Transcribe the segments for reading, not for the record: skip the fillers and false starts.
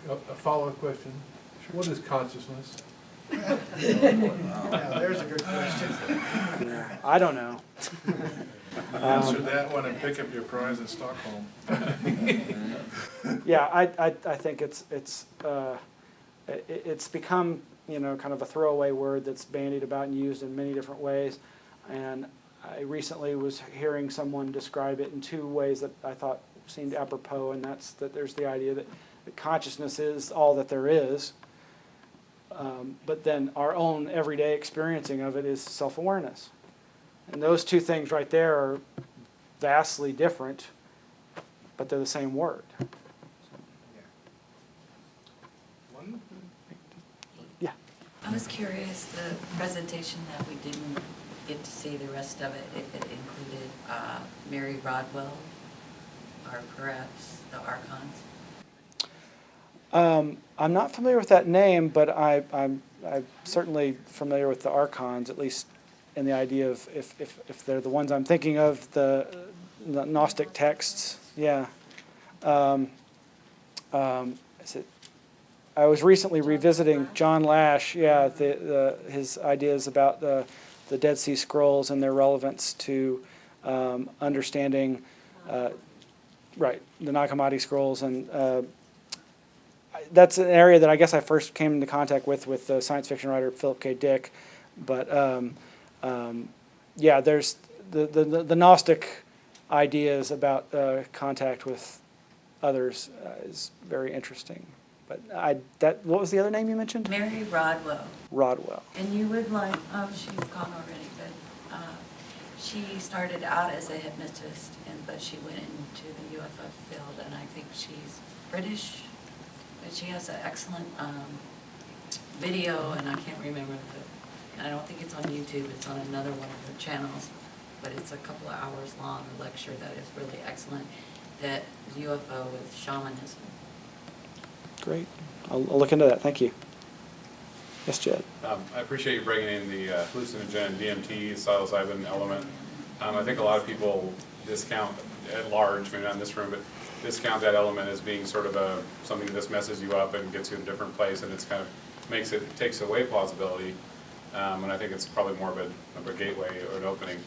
a follow-up question. What is consciousness? Yeah, there's a good question. I don't know. Answer that one and pick up your prize in Stockholm. Yeah, I think it's become, you know, kind of a throwaway word that's bandied about and used in many different ways. And I recently was hearing someone describe it in two ways that I thought seemed apropos, and that's that there's the idea that consciousness is all that there is, but then our own everyday experiencing of it is self-awareness. And those two things right there are vastly different, but they're the same word. Yeah. I was curious, the presentation that we didn't get to see the rest of it, if it included Mary Rodwell, or perhaps the Archons. I'm not familiar with that name, but I'm certainly familiar with the Archons, at least in the idea of if they're the ones I'm thinking of, the Gnostic texts. Yeah. Is it? I was recently revisiting John Lash. Yeah, his ideas about the Dead Sea Scrolls and their relevance to understanding, right, the Nag Hammadi scrolls, and that's an area that I guess I first came into contact with the science fiction writer Philip K. Dick. But yeah, there's the Gnostic ideas about contact with others is very interesting. But what was the other name you mentioned? Mary Rodwell. Rodwell. And you would like, oh, she's gone already, but she started out as a hypnotist, but she went into the UFO field, and I think she's British, but she has an excellent video, and I can't remember I don't think it's on YouTube, it's on another one of her channels, but it's a couple of hours long, a lecture that is really excellent, that is UFO with shamanism. Great. I'll look into that. Thank you. Yes, Jed. I appreciate you bringing in the hallucinogen, DMT, psilocybin element. I think a lot of people discount at large, maybe not in this room, but discount that element as being sort of something that just messes you up and gets you in a different place, and it's kind of takes away plausibility. And I think it's probably more of a gateway or an opening.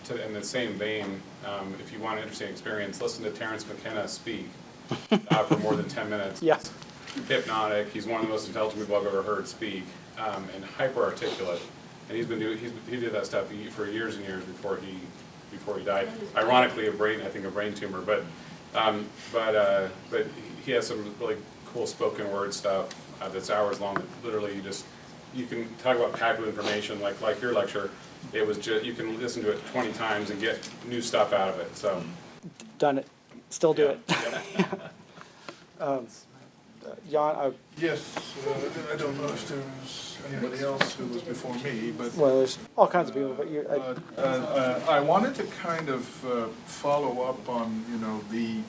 In the same vein, if you want an interesting experience, listen to Terence McKenna speak for more than 10 minutes. Yes. Hypnotic. He's one of the most intelligent people I've ever heard speak, and hyper articulate. And he did that stuff for years and years before he died. Ironically, I think a brain tumor, but he has some really cool spoken word stuff that's hours long. That literally you can talk about packed with information like your lecture. It was just, you can listen to it 20 times and get new stuff out of it. So done it. Still do it. Yeah. Jan, Yes, I don't know if there's anybody else who was before me, but well, there's all kinds of people, but you. I wanted to kind of follow up on the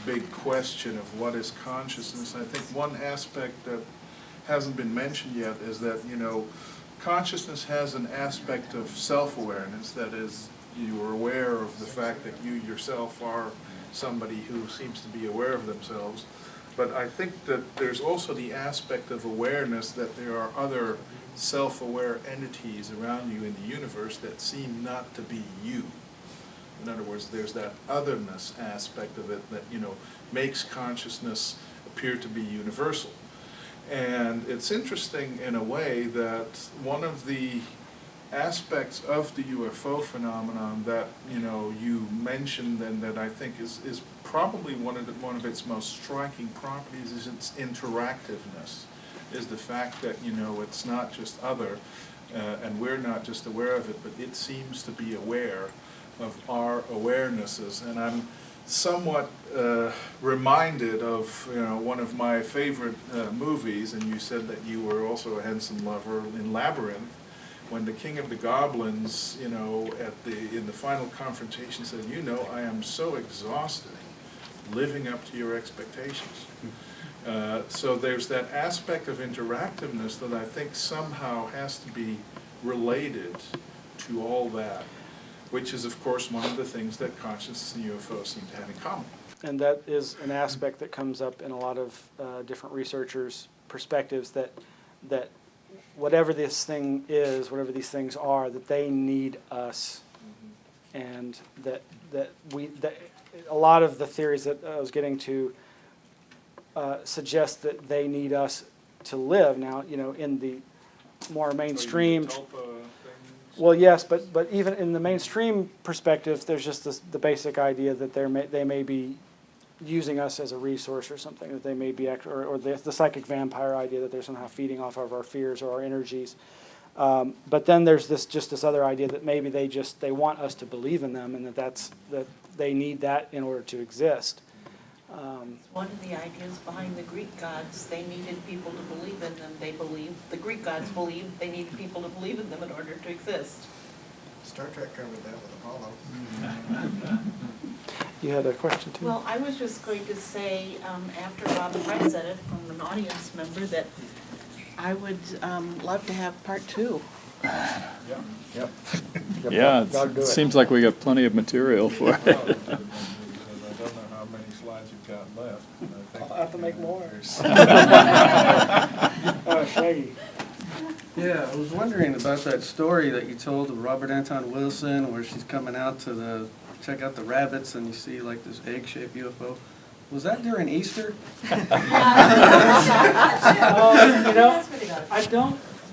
big question of what is consciousness. I think one aspect that hasn't been mentioned yet is that consciousness has an aspect of self-awareness. That is, you are aware of the fact that you yourself are somebody who seems to be aware of themselves. But I think that there's also the aspect of awareness that there are other self-aware entities around you in the universe that seem not to be you. In other words, there's that otherness aspect of it that makes consciousness appear to be universal. And it's interesting in a way that one of the aspects of the UFO phenomenon that you mentioned and that I think is probably one of its most striking properties is its interactiveness. Is the fact that it's not just other, and we're not just aware of it, but it seems to be aware of our awarenesses. And I'm somewhat reminded of one of my favorite movies, and you said that you were also a Henson lover, in Labyrinth, when the King of the Goblins, in the final confrontation said, I am so exhausted living up to your expectations. So there's that aspect of interactiveness that I think somehow has to be related to all that, which is, of course, one of the things that consciousness and UFOs seem to have in common. and that is an aspect that comes up in a lot of different researchers' perspectives, that whatever this thing is, whatever these things are, that they need us, and that a lot of the theories that I was getting to suggest that they need us to live. Now, in the more mainstream. Well, yes, but even in the mainstream perspective, there's just the basic idea that they may be using us as a resource or something, that they may be, or the psychic vampire idea that they're somehow feeding off of our fears or our energies. But then there's this other idea that maybe they want us to believe in them, and that they need that in order to exist. One of the ideas behind the Greek gods, they needed people to believe in them. The Greek gods believed they needed people to believe in them in order to exist. Star Trek covered that with Apollo. You had a question too? Well, I was just going to say, after Bob Price said it from an audience member, that I would love to have part 2. Yep. Yeah, it seems like we got plenty of material for it. I don't know how many slides you've got left. I'll have to make more. Shaggy. Yeah, I was wondering about that story that you told of Robert Anton Wilson, where she's coming out to check out the rabbits, and you see like this egg-shaped UFO. Was that during Easter?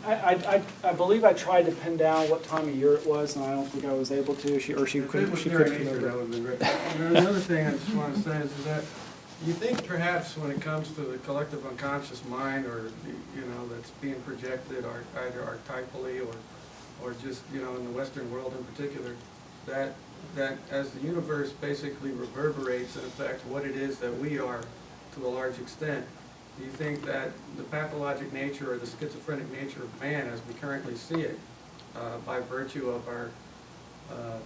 I believe I tried to pin down what time of year it was, and I don't think I was able to. She couldn't. If it was She during couldn't Easter, remember. that would have been great. And then another thing I just want to say is that you think perhaps when it comes to the collective unconscious mind, or that's being projected, or either archetypally or just in the Western world in particular, that as the universe basically reverberates and affects what it is that we are to a large extent, do you think that the pathologic nature or the schizophrenic nature of man as we currently see it, by virtue of our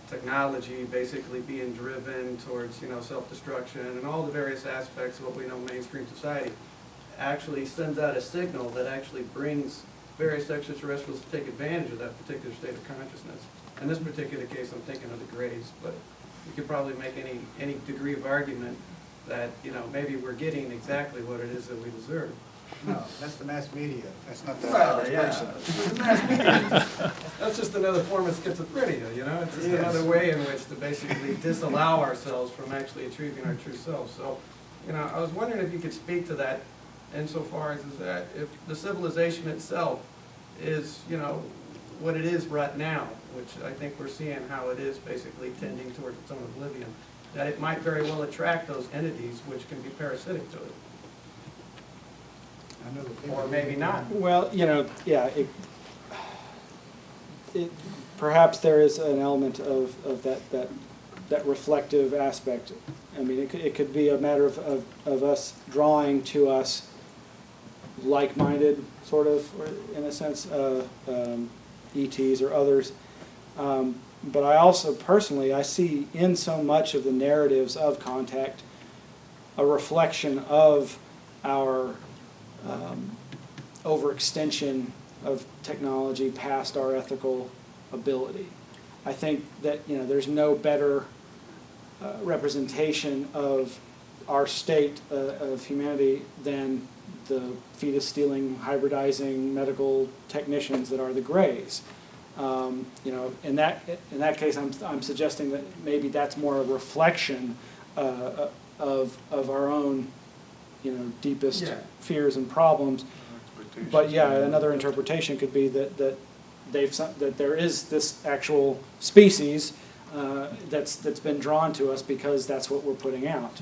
technology basically being driven towards self-destruction and all the various aspects of what we know mainstream society, actually sends out a signal that actually brings various extraterrestrials to take advantage of that particular state of consciousness? In this particular case, I'm thinking of the Greys, but you could probably make any degree of argument that maybe we're getting exactly what it is that we deserve. No, that's the mass media. That's not the Well, average yeah. person. The mass media. That's just another form of schizophrenia, It's just another way in which to basically disallow ourselves from actually achieving our true self. So, I was wondering if you could speak to that insofar as that if the civilization itself is, what it is right now, which I think we're seeing how it is basically tending towards its own oblivion, that it might very well attract those entities which can be parasitic to it. I know that people- Or maybe not. Well, yeah, perhaps there is an element of that reflective aspect. I mean, it could be a matter of us drawing to us like-minded, sort of, or in a sense, ETs or others. But I also, personally, I see in so much of the narratives of contact a reflection of our overextension of technology past our ethical ability. I think that there's no better representation of our state of humanity than the fetus-stealing, hybridizing medical technicians that are the Greys. In that case, I'm suggesting that maybe that's more a reflection of our own, deepest fears and problems. But yeah, another interpretation could be that there is this actual species that's been drawn to us because that's what we're putting out,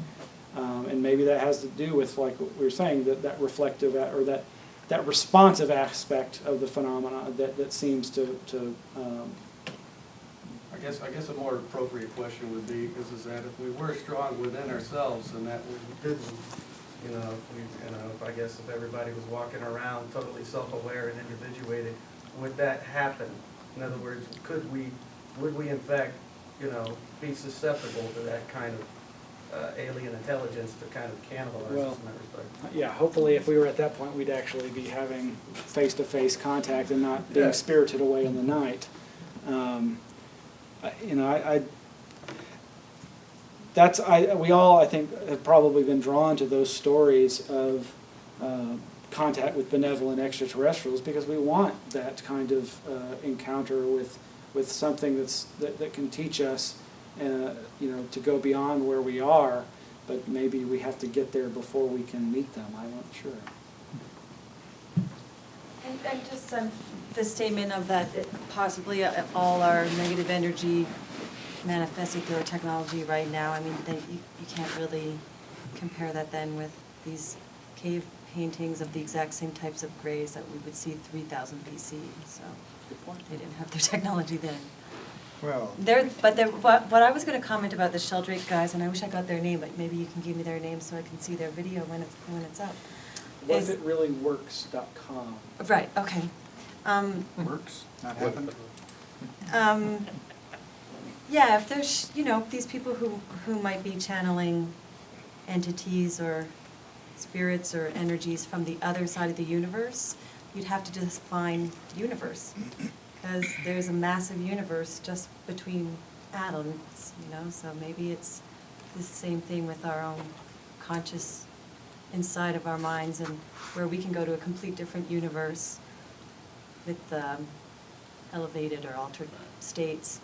and maybe that has to do with, like what we were saying, that reflective or that responsive aspect of the phenomena that seems to I guess a more appropriate question would be is that if we were strong within ourselves and that we didn't, I guess if everybody was walking around totally self-aware and individuated, would that happen? In other words, would we in fact, be susceptible to that kind of alien intelligence to kind of cannibalize us in that respect? yeah, hopefully if we were at that point, we'd actually be having face-to-face contact and not being spirited away in the night. we all, I think, have probably been drawn to those stories of contact with benevolent extraterrestrials because we want that kind of encounter with something that can teach us, to go beyond where we are. But maybe we have to get there before we can meet them. I'm not sure. And just the statement of that possibly all our negative energy manifested through our technology right now. I mean, you can't really compare that then with these cave paintings of the exact same types of grays that we would see 3000 BC. So they didn't have their technology then. Well, What I was going to comment about the Sheldrake guys, and I wish I got their name, but maybe you can give me their name so I can see their video when it's up. WhatItReallyWorks.com. Right. Okay. works, not happened. Yeah, if there's, these people who might be channeling entities or spirits or energies from the other side of the universe, you'd have to define universe. Because there's a massive universe just between atoms, so maybe it's the same thing with our own conscious inside of our minds, and where we can go to a complete different universe with elevated or altered states.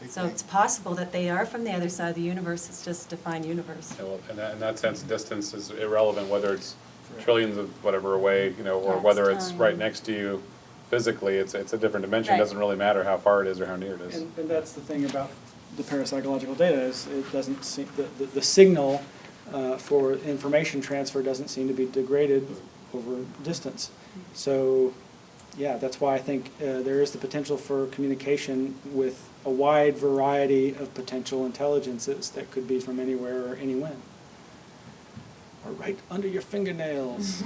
So it's possible that they are from the other side of the universe. It's just defined universe. Yeah, well, in that sense, distance is irrelevant, whether it's trillions of whatever away, or That's whether it's time. right next to you physically. It's a different dimension. It Right. doesn't really matter how far it is or how near it is. And that's the thing about the parapsychological data is it doesn't seem the signal for information transfer doesn't seem to be degraded over distance. So, yeah, that's why I think there is the potential for communication with a wide variety of potential intelligences that could be from anywhere or anywhen. Or right under your fingernails.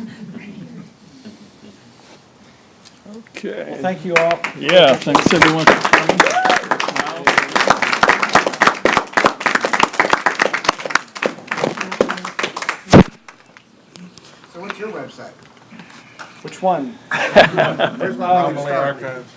Okay. Well, thank you all. Yeah, thanks everyone for coming. So what's your website? Which one? Where's my Anomaly start? archives.